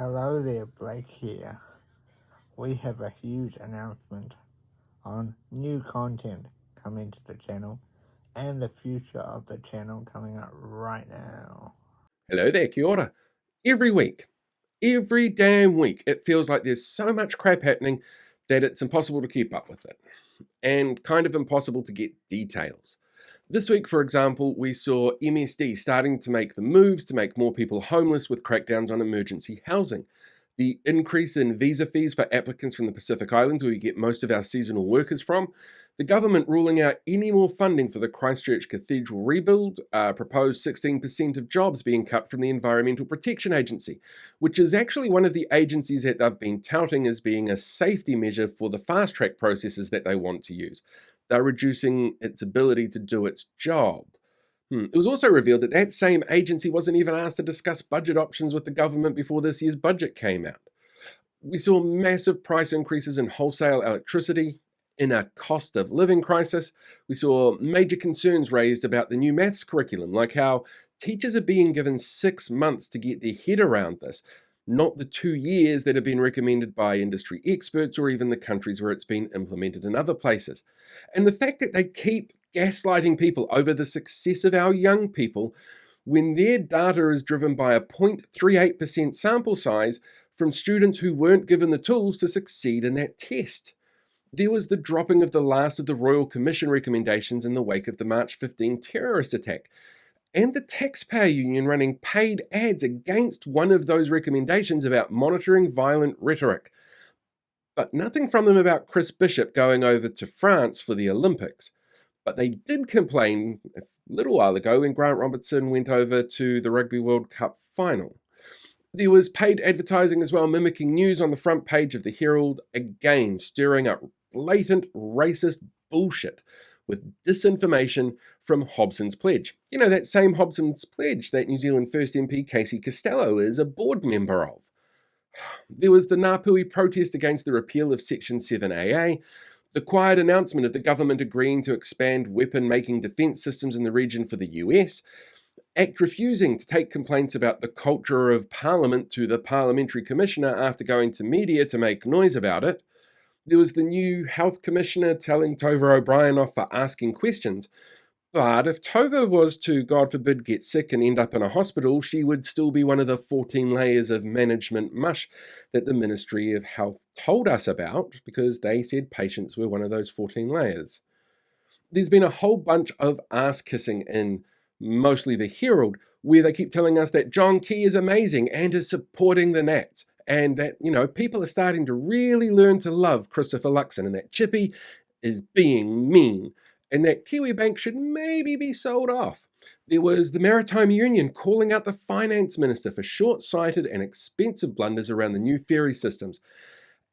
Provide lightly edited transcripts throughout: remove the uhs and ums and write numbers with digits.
Hello there, Blake here. We have a huge announcement on new content coming to the channel and the future of the channel coming up right now. Hello there, kia ora. Every week, every damn week, it feels like there's so much crap happening that it's impossible to keep up with it, and kind of impossible to get details. This week, for example, we saw MSD starting to make the moves to make more people homeless with crackdowns on emergency housing. The increase in visa fees for applicants from the Pacific Islands, where we get most of our seasonal workers from, the government ruling out any more funding for the Christchurch Cathedral rebuild, proposed 16% of jobs being cut from the Environmental Protection Agency, which is actually one of the agencies that they've been touting as being a safety measure for the fast-track processes that they want to use. They're reducing its ability to do its job. It was also revealed that that same agency wasn't even asked to discuss budget options with the government before this year's budget came out. We saw massive price increases in wholesale electricity. In a cost of living crisis, we saw major concerns raised about the new maths curriculum, like how teachers are being given 6 months to get their head around this, not the 2 years that have been recommended by industry experts or even the countries where it's been implemented in other places. And the fact that they keep gaslighting people over the success of our young people when their data is driven by a 0.38% sample size from students who weren't given the tools to succeed in that test. There was the dropping of the last of the Royal Commission recommendations in the wake of the March 15 terrorist attack, and the Taxpayer Union running paid ads against one of those recommendations about monitoring violent rhetoric. But nothing from them about Chris Bishop going over to France for the Olympics. But they did complain a little while ago when Grant Robertson went over to the Rugby World Cup final. There was paid advertising as well, mimicking news on the front page of the Herald, again stirring up blatant racist bullshit with disinformation from Hobson's Pledge. You know, that same Hobson's Pledge that New Zealand First MP Casey Costello is a board member of. There was the Ngāpuhi protest against the repeal of Section 7AA, the quiet announcement of the government agreeing to expand weapon-making defence systems in the region for the US, ACT refusing to take complaints about the culture of Parliament to the Parliamentary Commissioner after going to media to make noise about it. There was the new Health Commissioner telling Tova O'Brien off for asking questions. But if Tova was to, God forbid, get sick and end up in a hospital, she would still be one of the 14 layers of management mush that the Ministry of Health told us about, because they said patients were one of those 14 layers. There's been a whole bunch of ass-kissing in mostly the Herald, where they keep telling us that John Key is amazing and is supporting the Nats, and that, people are starting to really learn to love Christopher Luxon, and that Chippy is being mean, and that Kiwi Bank should maybe be sold off. There was the Maritime Union calling out the Finance Minister for short-sighted and expensive blunders around the new ferry systems.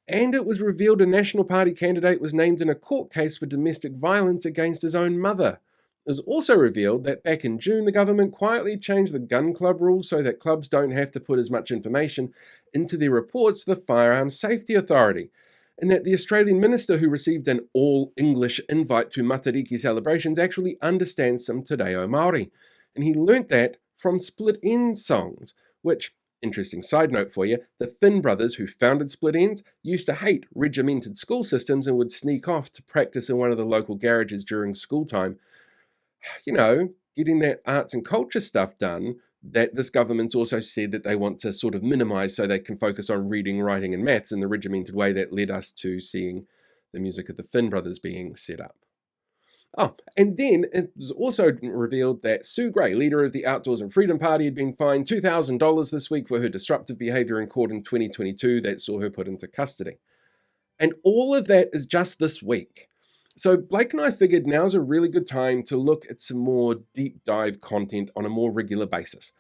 And it was revealed a National Party candidate was named in a court case for domestic violence against his own mother. It was also revealed that back in June, the government quietly changed the gun club rules so that clubs don't have to put as much information into their reports to the Firearms Safety Authority, and that the Australian minister who received an all-English invite to Matariki celebrations actually understands some Te Reo Māori, and he learnt that from Split Enz songs, which, interesting side note for you, the Finn brothers who founded Split Enz used to hate regimented school systems and would sneak off to practice in one of the local garages during school time. Getting that arts and culture stuff done that this government's also said that they want to sort of minimise so they can focus on reading, writing and maths in the regimented way that led us to seeing the music of the Finn brothers being set up. Oh, and then it was also revealed that Sue Gray, leader of the Outdoors and Freedom Party, had been fined $2,000 this week for her disruptive behaviour in court in 2022 that saw her put into custody. And all of that is just this week. So Blake and I figured now's a really good time to look at some more deep dive content on a more regular basis.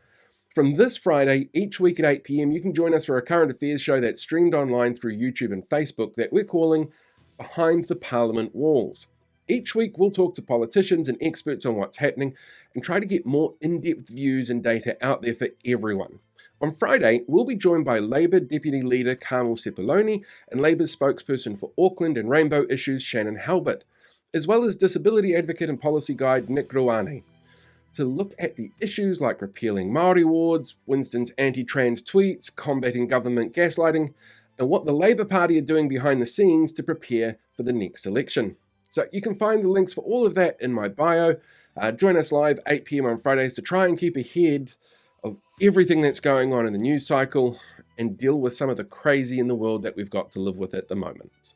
From this Friday, each week at 8 p.m, you can join us for a current affairs show that's streamed online through YouTube and Facebook that we're calling Behind the Parliament Walls. Each week we'll talk to politicians and experts on what's happening and try to get more in-depth views and data out there for everyone. On Friday, we'll be joined by Labour Deputy Leader Carmel Sepuloni and Labour's spokesperson for Auckland and Rainbow Issues Shannon Halbert, as well as disability advocate and policy guide Nick Rouane. to look at the issues like repealing Māori wards, Winston's anti-trans tweets, combating government gaslighting, and what the Labour Party are doing behind the scenes to prepare for the next election. So you can find the links for all of that in my bio. Join us live 8 p.m. on Fridays to try and keep ahead of everything that's going on in the news cycle and deal with some of the crazy in the world that we've got to live with at the moment.